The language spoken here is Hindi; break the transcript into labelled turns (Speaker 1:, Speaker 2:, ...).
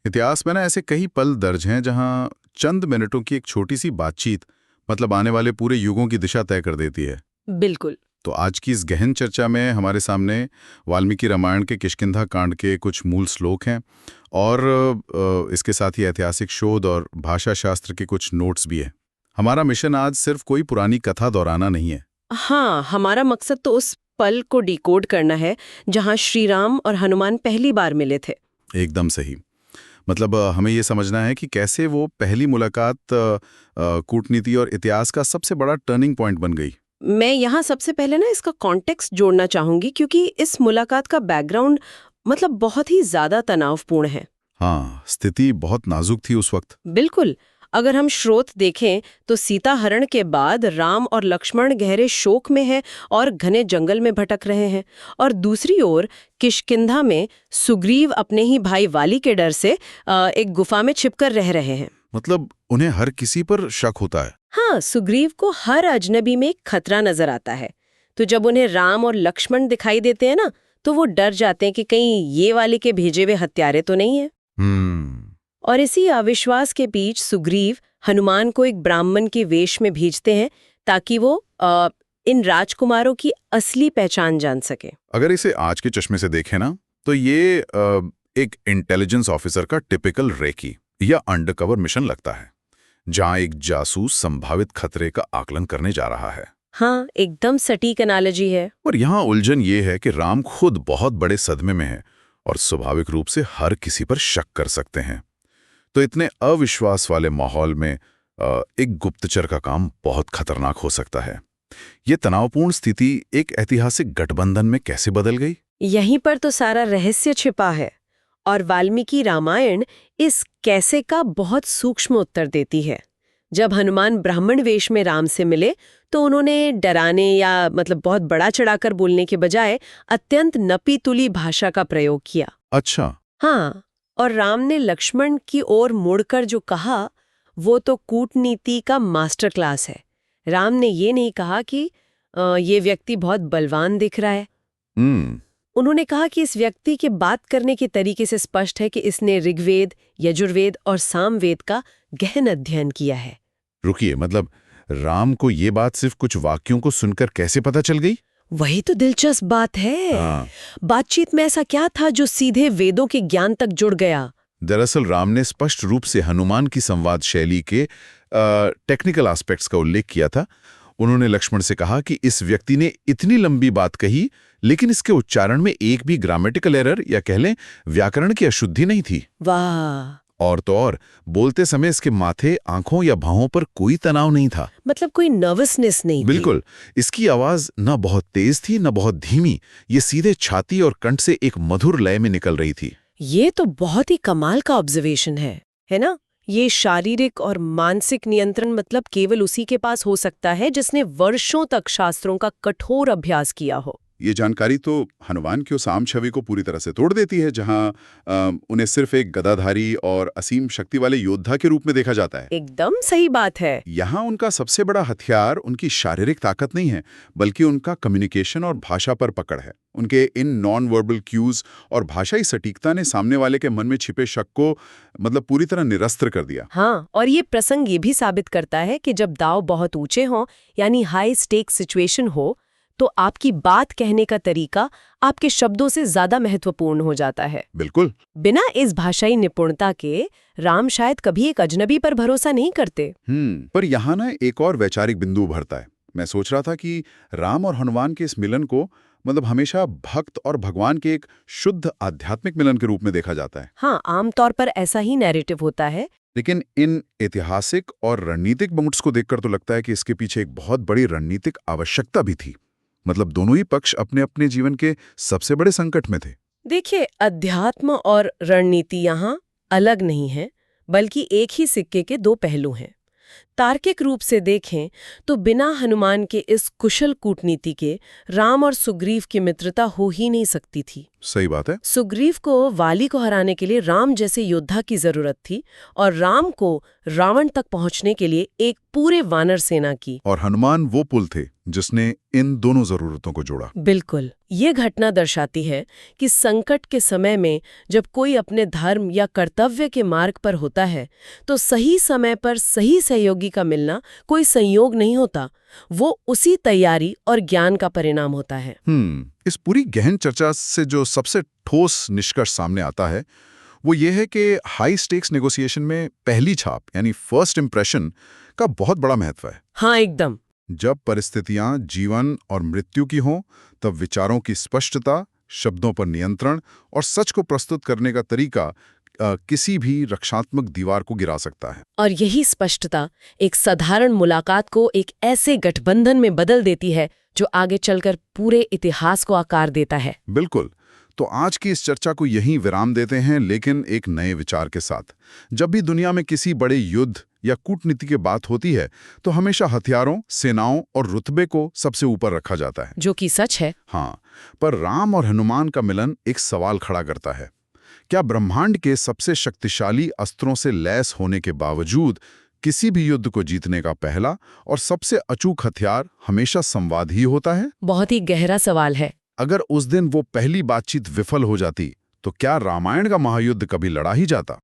Speaker 1: इतिहास में ना ऐसे कई पल दर्ज हैं जहां चंद मिनटों की एक छोटी सी बातचीत मतलब आने वाले पूरे युगों की दिशा तय कर देती है।
Speaker 2: बिल्कुल।
Speaker 1: तो आज की इस गहन चर्चा में हमारे सामने वाल्मीकि रामायण के किष्किंधा कांड के कुछ मूल श्लोक हैं और इसके साथ ही ऐतिहासिक शोध और भाषा शास्त्र के कुछ नोट्स भी हैं। हमारा मिशन आज सिर्फ कोई पुरानी कथा दोहराना नहीं है।
Speaker 2: हाँ, हमारा मकसद तो उस पल को डिकोड करना है जहाँ श्री राम और हनुमान पहली बार मिले थे।
Speaker 1: एकदम सही। मतलब हमें ये समझना है कि कैसे वो पहली मुलाकात कूटनीति और इतिहास का सबसे बड़ा टर्निंग पॉइंट बन गई।
Speaker 2: मैं यहाँ सबसे पहले ना इसका कॉन्टेक्स्ट जोड़ना चाहूंगी क्योंकि इस मुलाकात का बैकग्राउंड मतलब बहुत ही ज्यादा तनावपूर्ण है।
Speaker 1: हाँ, स्थिति बहुत नाजुक थी उस वक्त।
Speaker 2: बिल्कुल। अगर हम स्रोत देखें तो सीता हरण के बाद राम और लक्ष्मण गहरे शोक में हैं और घने जंगल में भटक रहे हैं, और दूसरी ओर किष्किंधा में सुग्रीव अपने ही भाई वाली के डर से एक गुफा में छिपकर रह रहे हैं।
Speaker 1: मतलब उन्हें हर किसी पर शक होता है।
Speaker 2: हाँ, सुग्रीव को हर अजनबी में एक खतरा नजर आता है। तो जब उन्हें राम और लक्ष्मण दिखाई देते हैं ना, तो वो डर जाते हैं कि कहीं ये वाली के भेजे हुए हत्यारे तो नहीं है। और इसी अविश्वास के बीच सुग्रीव हनुमान को एक ब्राह्मण के वेश में भेजते हैं ताकि वो इन राजकुमारों की असली पहचान जान सके।
Speaker 1: अगर इसे आज के चश्मे से देखें ना, तो ये एक इंटेलिजेंस ऑफिसर का टिपिकल रेकी या अंडरकवर मिशन लगता है, जहां एक जासूस संभावित खतरे का आकलन करने जा रहा है।
Speaker 2: हाँ, एकदम सटीक एनालॉजी है।
Speaker 1: और यहाँ उलझन ये है कि राम खुद बहुत बड़े सदमे में है और स्वाभाविक रूप से हर किसी पर शक कर सकते हैं। तो इतने अविश्वास वाले माहौल में एक गुप्तचर का काम बहुत खतरनाक हो सकता है। ये तनावपूर्ण स्थिति एक ऐतिहासिक गठबंधन में कैसे बदल गई?
Speaker 2: यहीं पर तो सारा रहस्य छिपा है, और वाल्मीकि रामायण इस कैसे का बहुत सूक्ष्म उत्तर देती है। जब हनुमान ब्राह्मण वेश में राम से मिले तो उन्होंने डराने या मतलब बहुत बड़ा चढ़ाकर बोलने के बजाय अत्यंत नपी तुली भाषा का प्रयोग किया।
Speaker 1: अच्छा।
Speaker 2: हाँ, और राम ने लक्ष्मण की ओर मुड़कर जो कहा वो तो कूटनीति का मास्टर क्लास है। राम ने ये नहीं कहा कि ये व्यक्ति बहुत बलवान दिख रहा है। उन्होंने कहा कि इस व्यक्ति के बात करने के तरीके से स्पष्ट है कि इसने ऋग्वेद, यजुर्वेद और सामवेद का गहन अध्ययन किया है।
Speaker 1: रुकिए, मतलब राम को ये बात सिर्फ कुछ वाक्यों को सुनकर कैसे पता चल गई?
Speaker 2: वही तो दिलचस्प बात है।
Speaker 1: हाँ।
Speaker 2: बातचीत में ऐसा क्या था जो सीधे वेदों के ज्ञान तक जुड़ गया?
Speaker 1: दरअसल राम ने स्पष्ट रूप से हनुमान की संवाद शैली के टेक्निकल एस्पेक्ट्स का उल्लेख किया था। उन्होंने लक्ष्मण से कहा कि इस व्यक्ति ने इतनी लंबी बात कही, लेकिन इसके उच्चारण में एक भी ग्रामेटिकल एरर या कह लें व्याकरण की अशुद्धि नहीं थी।
Speaker 2: वाह!
Speaker 1: और तो और बोलते समय इसके माथे, आंखों या बाहों पर कोई तनाव नहीं था।
Speaker 2: मतलब कोई नर्वसनेस नहीं थी।
Speaker 1: बिल्कुल। इसकी आवाज न बहुत तेज थी न बहुत धीमी, ये सीधे छाती और कंठ से एक मधुर लय में निकल रही थी।
Speaker 2: ये तो बहुत ही कमाल का ऑब्जर्वेशन है ना? ये शारीरिक और मानसिक नियंत्रण मतलब केवल उसी के पास हो सकता है जिसने वर्षों तक शास्त्रों का कठोर अभ्यास किया हो।
Speaker 1: ये जानकारी तो हनुमान की उस आम छवि को पूरी तरह से तोड़ देती है, जहां उन्हें सिर्फ एक गदाधारी और असीम शक्ति वाले योद्धा के रूप में देखा जाता है।
Speaker 2: एकदम सही बात है।
Speaker 1: यहाँ उनका सबसे बड़ा हथियार उनकी शारीरिक ताकत नहीं है, बल्कि उनका कम्युनिकेशन और भाषा पर पकड़ है। उनके इन नॉन वर्बल क्यूज और भाषाई सटीकता ने सामने वाले के मन में छिपे शक को मतलब पूरी तरह निरस्त्र कर दिया।
Speaker 2: हाँ, और ये प्रसंग ये भी साबित करता है कि जब दाव बहुत ऊंचे हों, यानी हाई स्टेक सिचुएशन हो, तो आपकी बात कहने का तरीका आपके शब्दों से ज्यादा महत्वपूर्ण हो जाता है।
Speaker 1: बिल्कुल।
Speaker 2: बिना इस भाषाई निपुणता के राम शायद कभी एक अजनबी पर भरोसा नहीं करते।
Speaker 1: पर यहाँ ना एक और वैचारिक बिंदु उभरता है। मैं सोच रहा था कि राम और हनुमान के इस मिलन को मतलब हमेशा भक्त और भगवान के एक शुद्ध आध्यात्मिक मिलन के रूप में देखा जाता है।
Speaker 2: हाँ, आमतौर पर ऐसा ही नैरेटिव होता है।
Speaker 1: लेकिन इन ऐतिहासिक और रणनीतिक मोड्स को देखकर तो लगता है कि इसके पीछे एक बहुत बड़ी रणनीतिक आवश्यकता भी थी। मतलब दोनों ही पक्ष अपने अपने जीवन के सबसे बड़े संकट में थे।
Speaker 2: देखिए, अध्यात्म और रणनीति यहाँ अलग नहीं है, बल्कि एक ही सिक्के के दो पहलू हैं। तार्किक रूप से देखें तो बिना हनुमान के इस कुशल कूटनीति के राम और सुग्रीव की मित्रता हो ही नहीं सकती थी।
Speaker 1: सही बात है।
Speaker 2: सुग्रीव को वाली को हराने के लिए राम जैसे योद्धा की जरूरत थी और राम को रावण तक पहुंचने के लिए एक पूरे वानर सेना की।
Speaker 1: और हनुमान वो पुल थे जिसने इन दोनों जरूरतों को जोड़ा।
Speaker 2: बिल्कुल। ये घटना दर्शाती है कि संकट के समय में जब कोई अपने धर्म या कर्तव्य के मार्ग पर होता है तो सही समय पर सही सहयोगी का मिलना कोई संयोग नहीं होता, वो उसी तैयारी और ज्ञान का परिणाम होता है।
Speaker 1: इस पूरी गहन चर्चा से जो सबसे ठोस निष्कर्ष सामने आता है वो ये है कि हाई स्टेक्स नेगोशिएशन में पहली छाप यानी फर्स्ट इंप्रेशन का बहुत बड़ा महत्व है।
Speaker 2: हाँ, एकदम।
Speaker 1: जब परिस्थितियां जीवन और मृत्यु की हों तब विचारों की स्पष्टता, शब्दों पर नियंत्रण और सच को प्रस्तुत करने का तरीका किसी भी रक्षात्मक दीवार को गिरा सकता है।
Speaker 2: और यही स्पष्टता एक साधारण मुलाकात को एक ऐसे गठबंधन में बदल देती है जो आगे चलकर पूरे इतिहास को आकार देता है।
Speaker 1: बिल्कुल। तो आज की इस चर्चा को यहीं विराम देते हैं, लेकिन एक नए विचार के साथ। जब भी दुनिया में किसी बड़े युद्ध या कूटनीति की बात होती है तो हमेशा हथियारों, सेनाओं और रुतबे को सबसे ऊपर रखा जाता है,
Speaker 2: जो कि सच है।
Speaker 1: हाँ, पर राम और हनुमान का मिलन एक सवाल खड़ा करता है। क्या ब्रह्मांड के सबसे शक्तिशाली अस्त्रों से लैस होने के बावजूद किसी भी युद्ध को जीतने का पहला और सबसे अचूक हथियार हमेशा संवाद ही होता है?
Speaker 2: बहुत ही गहरा सवाल है।
Speaker 1: अगर उस दिन वो पहली बातचीत विफल हो जाती तो क्या रामायण का महायुद्ध कभी लड़ा ही जाता?